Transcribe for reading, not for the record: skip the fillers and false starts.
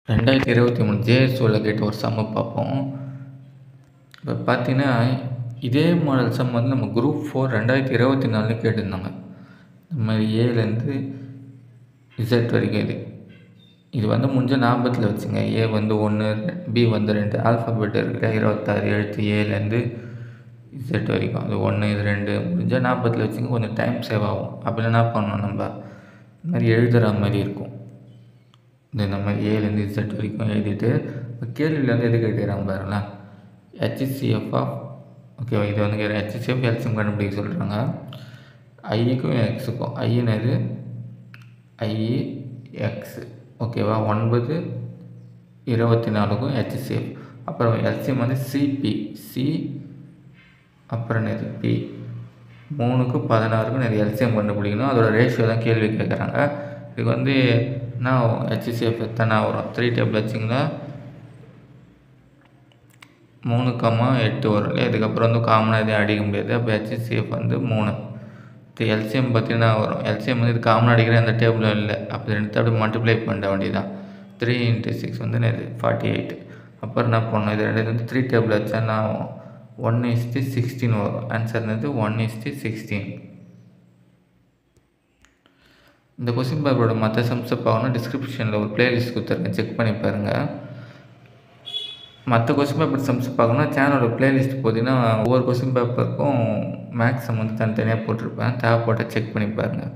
2023 ஜேஎஸ்ஓவில் கேட்ட ஒரு சம்ம பார்ப்போம். இப்போ பார்த்தீங்கன்னா, இதே மாடல் சம் வந்து நம்ம குரூப் 4 2024 கேட்டிருந்தாங்க. இந்த மாதிரி ஏலேருந்து இசட் வரைக்கும் இது வந்து முடிஞ்ச ஞாபகத்தில் வச்சுங்க. ஏ வந்து 1, பி வந்து 2 ஆல்ஃபபெட் இருக்குல்ல, 26 எழுத்து ஏலேருந்து இசட் வரைக்கும். அது 1 இது 2 முடிஞ்சால் ஞாபகத்தில் வச்சுங்க. கொஞ்சம் டைம் சேவ் ஆகும். அப்படின்னா என்ன பண்ணணும், நம்ம இந்த மாதிரி எழுதுகிற மாதிரி இருக்கும். இந்த மாதிரி ஏலேருந்து இசட் வரைக்கும் எழுதிட்டு இப்போ கேள்வியில் வந்து எது கேட்டுக்கிறாங்க பாருங்களேன், ஹெச்சிஎஃப் ஆஃப் ஓகேவா. இது வந்து ஹெச்சிஎஃப் எல்சிஎம் கண்டுபிடிக்க சொல்கிறாங்க. ஐக்கும் எக்ஸுக்கும் ஐனது ஐ எக்ஸ் ஓகேவா. 9 24க்கும் ஹெச்சிஎஃப். அப்புறம் எல்சிஎம் வந்து சிபி சி அப்புறம் என்னது பி 3க்கும் 16க்கும் நிறைய எல்சிஎம் கண்டுபிடிக்கணும். அதோட ரேஷியோ தான் கேள்வி கேட்குறாங்க. இதுக்கு வந்து என்ன ஹெச்சிஎஃப் எத்தனை வரும், 3 டேபிள் வச்சிங்கன்னா 3,8 வரும் இல்லையா. இதுக்கப்புறம் வந்து காமனாக எதையும் அடிக்க முடியாது. அப்போ ஹெச்சிஎஃப் வந்து 3. இது எல்சிஎம் பார்த்தீங்கன்னா வரும். எல்சிஎம் வந்து இது காமனாக அடிக்கிற அந்த டேபிளும் இல்லை. அப்போ ரெண்டு அப்படி மல்டிப்ளை பண்ண வேண்டியதான். 3 × 6 வந்து என்னது 48. அப்புறம் என்ன பண்ணணும், இது ரெண்டு வந்து 3 டேபிள் வச்சா என்ன ஆகும், 1:16 வரும். ஆன்சர் என்னது 1:16. இந்த கொஸ்டின் பேப்பரோட மற்ற சம்ஸை பார்க்கணும். டிஸ்கிரிப்ஷனில் ஒரு பிளேலிஸ்ட் கொடுத்துருக்கேன், செக் பண்ணி பாருங்கள். மற்ற கொஸ்டின் பேப்பர் சம்ஸ் பார்க்கணுன்னா சேனலோட பிளேலிஸ்ட் போட்டிங்கன்னா ஒவ்வொரு கொஸ்டின் பேப்பருக்கும் மேக்ஸ் சம் வந்து தனித்தனியாக போட்டிருப்பேன். தேவைப்பட்ட செக் பண்ணி பாருங்கள்.